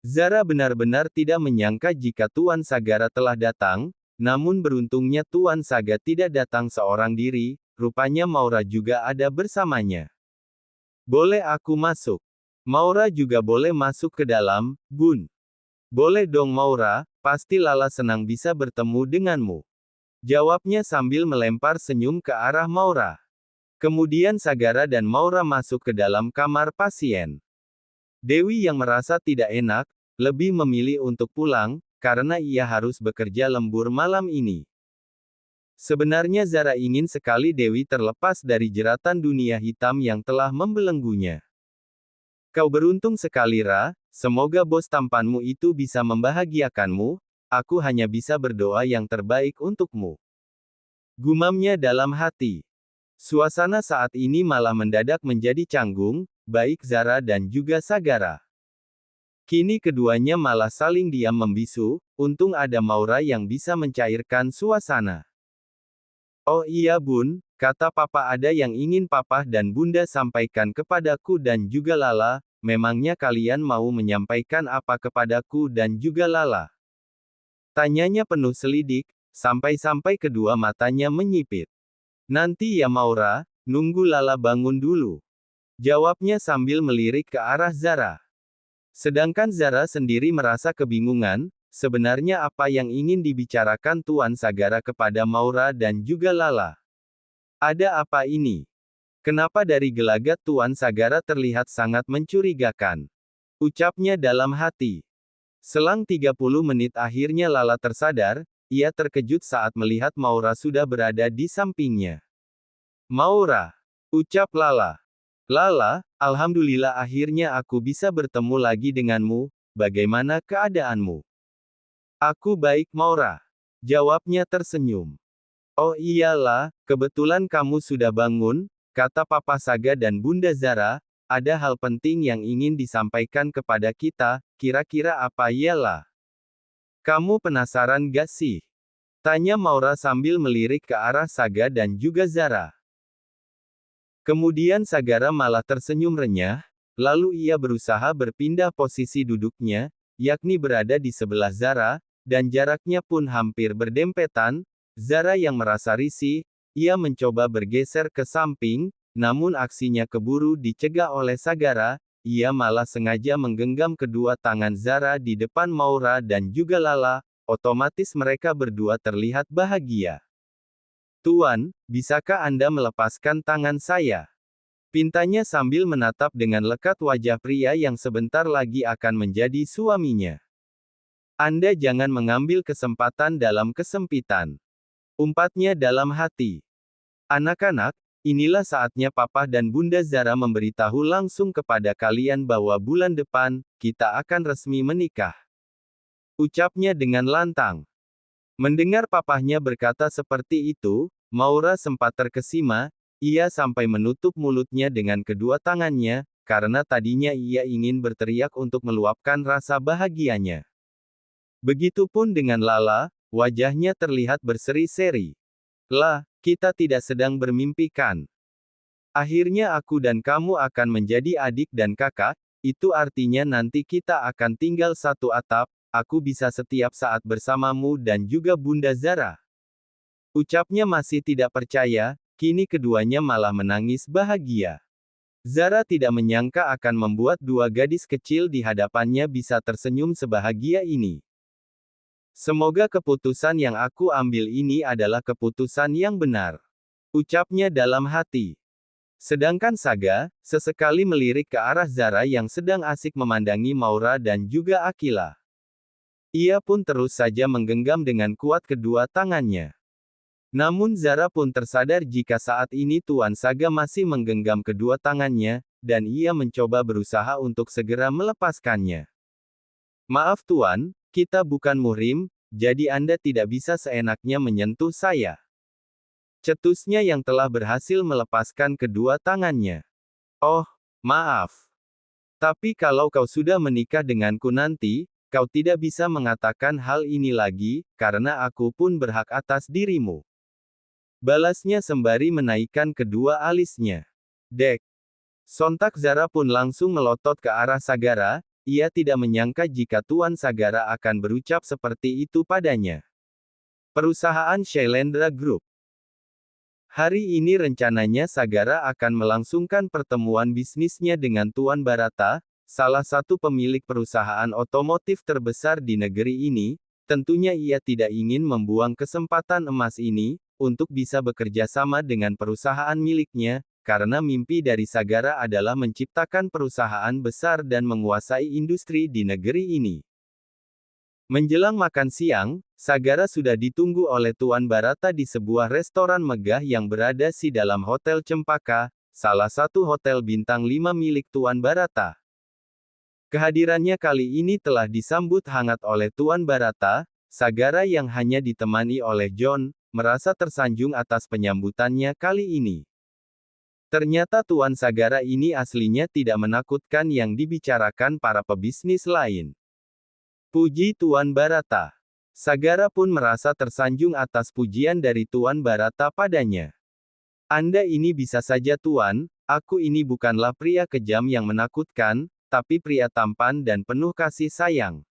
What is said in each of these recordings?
Zara benar-benar tidak menyangka jika Tuan Sagara telah datang, namun beruntungnya Tuan Saga tidak datang seorang diri, rupanya Maura juga ada bersamanya. Boleh aku masuk? Maura juga boleh masuk ke dalam, Bun. Boleh dong Maura, pasti Lala senang bisa bertemu denganmu. Jawabnya sambil melempar senyum ke arah Maura. Kemudian Sagara dan Maura masuk ke dalam kamar pasien. Dewi yang merasa tidak enak, lebih memilih untuk pulang, karena ia harus bekerja lembur malam ini. Sebenarnya Zara ingin sekali Dewi terlepas dari jeratan dunia hitam yang telah membelenggunya. Kau beruntung sekali Ra, semoga bos tampanmu itu bisa membahagiakanmu, aku hanya bisa berdoa yang terbaik untukmu. Gumamnya dalam hati. Suasana saat ini malah mendadak menjadi canggung, baik Zara dan juga Sagara. Kini keduanya malah saling diam membisu, untung ada Maura yang bisa mencairkan suasana. Oh iya Bun, kata Papa ada yang ingin Papa dan Bunda sampaikan kepadaku dan juga Lala, memangnya kalian mau menyampaikan apa kepadaku dan juga Lala? Tanyanya penuh selidik, sampai-sampai kedua matanya menyipit. Nanti ya Maura, nunggu Lala bangun dulu. Jawabnya sambil melirik ke arah Zara. Sedangkan Zara sendiri merasa kebingungan, sebenarnya apa yang ingin dibicarakan Tuan Sagara kepada Maura dan juga Lala. Ada apa ini? Kenapa dari gelagat Tuan Sagara terlihat sangat mencurigakan? Ucapnya dalam hati. Selang 30 menit akhirnya Lala tersadar, ia terkejut saat melihat Maura sudah berada di sampingnya. Maura, ucap Lala. Lala, alhamdulillah akhirnya aku bisa bertemu lagi denganmu, bagaimana keadaanmu? Aku baik Maura. Jawabnya tersenyum. Oh iyalah, kebetulan kamu sudah bangun, kata Papa Saga dan Bunda Zara, ada hal penting yang ingin disampaikan kepada kita, kira-kira apa ialah? Kamu penasaran gak sih? Tanya Maura sambil melirik ke arah Saga dan juga Zara. Kemudian Sagara malah tersenyum renyah, lalu ia berusaha berpindah posisi duduknya, yakni berada di sebelah Zara, dan jaraknya pun hampir berdempetan. Zara yang merasa risih, ia mencoba bergeser ke samping, namun aksinya keburu dicegah oleh Sagara, ia malah sengaja menggenggam kedua tangan Zara di depan Maura dan juga Lala, otomatis mereka berdua terlihat bahagia. Tuan, bisakah Anda melepaskan tangan saya? Pintanya sambil menatap dengan lekat wajah pria yang sebentar lagi akan menjadi suaminya. Anda jangan mengambil kesempatan dalam kesempitan. Umpatnya dalam hati. Anak-anak, inilah saatnya Papa dan Bunda Zara memberitahu langsung kepada kalian bahwa bulan depan, kita akan resmi menikah. Ucapnya dengan lantang. Mendengar papahnya berkata seperti itu, Maura sempat terkesima, ia sampai menutup mulutnya dengan kedua tangannya, karena tadinya ia ingin berteriak untuk meluapkan rasa bahagianya. Begitupun dengan Lala, wajahnya terlihat berseri-seri. Lah, kita tidak sedang bermimpi kan? Akhirnya aku dan kamu akan menjadi adik dan kakak, itu artinya nanti kita akan tinggal satu atap, aku bisa setiap saat bersamamu dan juga Bunda Zara. Ucapnya masih tidak percaya, kini keduanya malah menangis bahagia. Zara tidak menyangka akan membuat dua gadis kecil di hadapannya bisa tersenyum sebahagia ini. Semoga keputusan yang aku ambil ini adalah keputusan yang benar. Ucapnya dalam hati. Sedangkan Saga, sesekali melirik ke arah Zara yang sedang asik memandangi Maura dan juga Akila. Ia pun terus saja menggenggam dengan kuat kedua tangannya. Namun Zara pun tersadar jika saat ini Tuan Saga masih menggenggam kedua tangannya, dan ia mencoba berusaha untuk segera melepaskannya. Maaf Tuan, kita bukan muhrim, jadi Anda tidak bisa seenaknya menyentuh saya. Cetusnya yang telah berhasil melepaskan kedua tangannya. Oh, maaf. Tapi kalau kau sudah menikah denganku nanti, kau tidak bisa mengatakan hal ini lagi, karena aku pun berhak atas dirimu. Balasnya sembari menaikkan kedua alisnya. Dek. Sontak Zara pun langsung melotot ke arah Sagara, ia tidak menyangka jika Tuan Sagara akan berucap seperti itu padanya. Perusahaan Shailendra Group. Hari ini rencananya Sagara akan melangsungkan pertemuan bisnisnya dengan Tuan Barata, salah satu pemilik perusahaan otomotif terbesar di negeri ini. Tentunya ia tidak ingin membuang kesempatan emas ini, untuk bisa bekerja sama dengan perusahaan miliknya, karena mimpi dari Sagara adalah menciptakan perusahaan besar dan menguasai industri di negeri ini. Menjelang makan siang, Sagara sudah ditunggu oleh Tuan Barata di sebuah restoran megah yang berada di dalam Hotel Cempaka, salah satu hotel bintang 5 milik Tuan Barata. Kehadirannya kali ini telah disambut hangat oleh Tuan Barata. Sagara yang hanya ditemani oleh John, merasa tersanjung atas penyambutannya kali ini. Ternyata Tuan Sagara ini aslinya tidak menakutkan yang dibicarakan para pebisnis lain. Puji Tuan Barata. Sagara pun merasa tersanjung atas pujian dari Tuan Barata padanya. Anda ini bisa saja Tuan, aku ini bukanlah pria kejam yang menakutkan, tapi pria tampan dan penuh kasih sayang.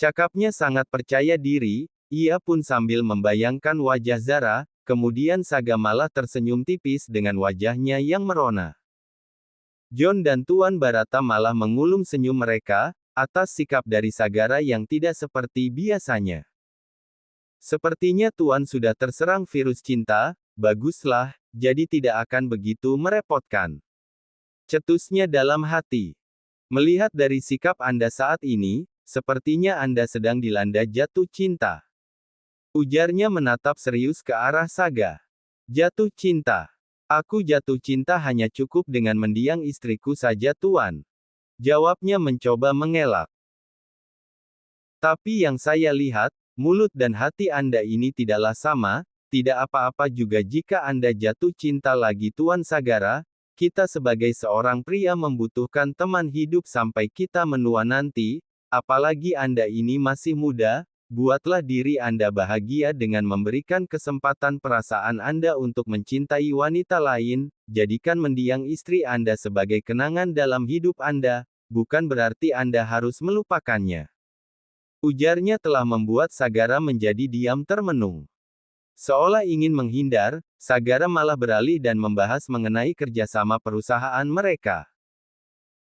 Cakapnya sangat percaya diri, ia pun sambil membayangkan wajah Zara, kemudian Saga malah tersenyum tipis dengan wajahnya yang merona. John dan Tuan Barata malah mengulum senyum mereka, atas sikap dari Sagara yang tidak seperti biasanya. Sepertinya Tuan sudah terserang virus cinta, baguslah, jadi tidak akan begitu merepotkan. Cetusnya dalam hati. Melihat dari sikap Anda saat ini, sepertinya Anda sedang dilanda jatuh cinta. Ujarnya menatap serius ke arah Saga. Jatuh cinta. Aku jatuh cinta hanya cukup dengan mendiang istriku saja Tuan. Jawabnya mencoba mengelak. Tapi yang saya lihat, mulut dan hati Anda ini tidaklah sama, tidak apa-apa juga jika Anda jatuh cinta lagi Tuan Sagara, kita sebagai seorang pria membutuhkan teman hidup sampai kita menua nanti, apalagi Anda ini masih muda, buatlah diri Anda bahagia dengan memberikan kesempatan perasaan Anda untuk mencintai wanita lain, jadikan mendiang istri Anda sebagai kenangan dalam hidup Anda, bukan berarti Anda harus melupakannya. Ujarnya telah membuat Sagara menjadi diam termenung. Seolah ingin menghindar, Sagara malah beralih dan membahas mengenai kerjasama perusahaan mereka.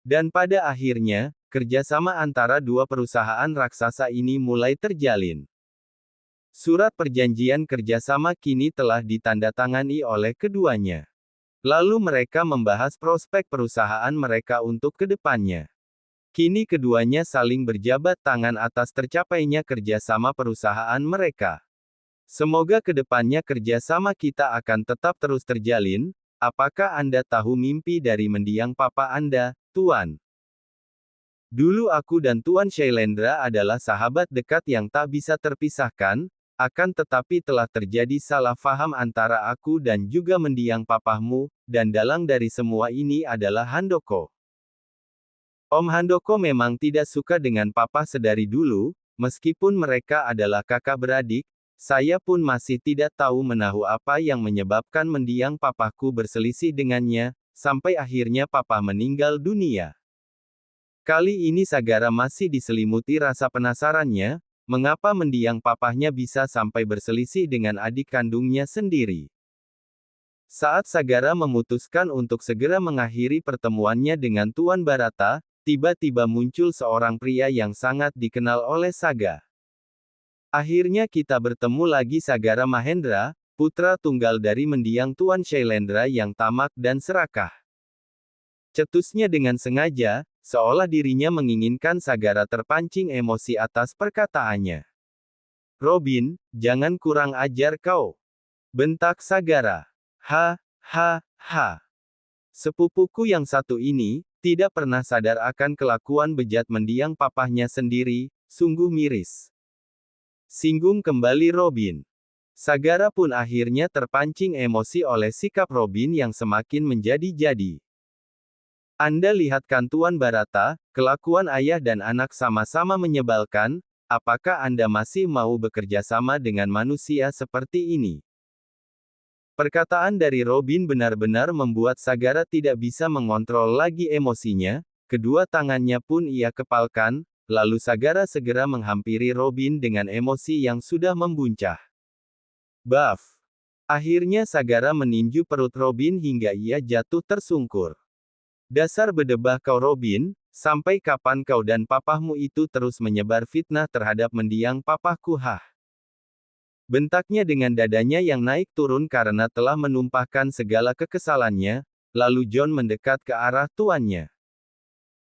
Dan pada akhirnya, kerjasama antara dua perusahaan raksasa ini mulai terjalin. Surat perjanjian kerjasama kini telah ditandatangani oleh keduanya. Lalu mereka membahas prospek perusahaan mereka untuk kedepannya. Kini keduanya saling berjabat tangan atas tercapainya kerjasama perusahaan mereka. Semoga kedepannya kerjasama kita akan tetap terus terjalin. Apakah Anda tahu mimpi dari mendiang papa Anda, Tuan? Dulu aku dan Tuan Shailendra adalah sahabat dekat yang tak bisa terpisahkan, akan tetapi telah terjadi salah faham antara aku dan juga mendiang papahmu, dan dalang dari semua ini adalah Handoko. Om Handoko memang tidak suka dengan papa sedari dulu, meskipun mereka adalah kakak beradik, saya pun masih tidak tahu menahu apa yang menyebabkan mendiang papaku berselisih dengannya, sampai akhirnya papa meninggal dunia. Kali ini Sagara masih diselimuti rasa penasarannya, mengapa mendiang papahnya bisa sampai berselisih dengan adik kandungnya sendiri. Saat Sagara memutuskan untuk segera mengakhiri pertemuannya dengan Tuan Barata, tiba-tiba muncul seorang pria yang sangat dikenal oleh Saga. Akhirnya kita bertemu lagi Sagara Mahendra, putra tunggal dari mendiang Tuan Shailendra yang tamak dan serakah. Cetusnya dengan sengaja, seolah dirinya menginginkan Sagara terpancing emosi atas perkataannya. Robin, jangan kurang ajar kau. Bentak Sagara. Ha. Sepupuku yang satu ini, tidak pernah sadar akan kelakuan bejat mendiang papahnya sendiri, sungguh miris. Singgung kembali Robin. Sagara pun akhirnya terpancing emosi oleh sikap Robin yang semakin menjadi-jadi. Anda lihat kan Tuan Barata, kelakuan ayah dan anak sama-sama menyebalkan, apakah Anda masih mau bekerja sama dengan manusia seperti ini? Perkataan dari Robin benar-benar membuat Sagara tidak bisa mengontrol lagi emosinya, kedua tangannya pun ia kepalkan, lalu Sagara segera menghampiri Robin dengan emosi yang sudah membuncah. Baf! Akhirnya Sagara meninju perut Robin hingga ia jatuh tersungkur. Dasar bedebah kau Robin, sampai kapan kau dan papahmu itu terus menyebar fitnah terhadap mendiang papahku hah? Bentaknya dengan dadanya yang naik turun karena telah menumpahkan segala kekesalannya, lalu John mendekat ke arah tuannya.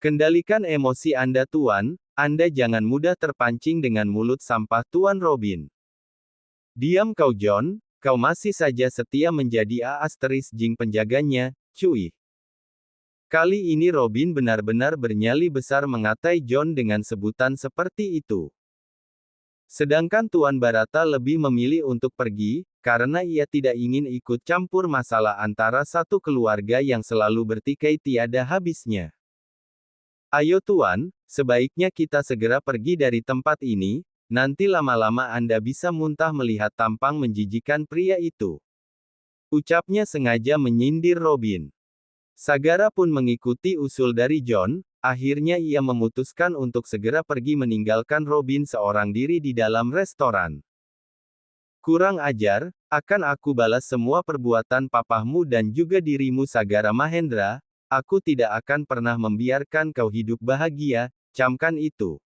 Kendalikan emosi Anda tuan, Anda jangan mudah terpancing dengan mulut sampah Tuan Robin. Diam kau John, kau masih saja setia menjadi Jing penjaganya, cuy. Kali ini Robin benar-benar bernyali besar mengatai John dengan sebutan seperti itu. Sedangkan Tuan Barata lebih memilih untuk pergi, karena ia tidak ingin ikut campur masalah antara satu keluarga yang selalu bertikai tiada habisnya. Ayo Tuan, sebaiknya kita segera pergi dari tempat ini, nanti lama-lama Anda bisa muntah melihat tampang menjijikan pria itu. Ucapnya sengaja menyindir Robin. Sagara pun mengikuti usul dari John, akhirnya ia memutuskan untuk segera pergi meninggalkan Robin seorang diri di dalam restoran. Kurang ajar, akan aku balas semua perbuatan papahmu dan juga dirimu Sagara Mahendra, aku tidak akan pernah membiarkan kau hidup bahagia, camkan itu.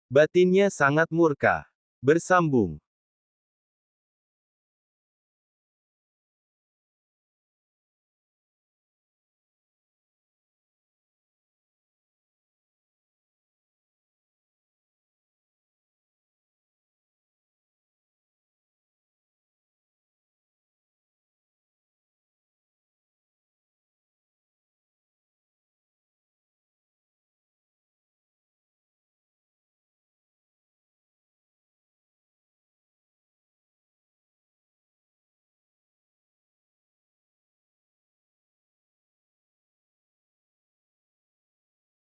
Batinnya sangat murka. Bersambung.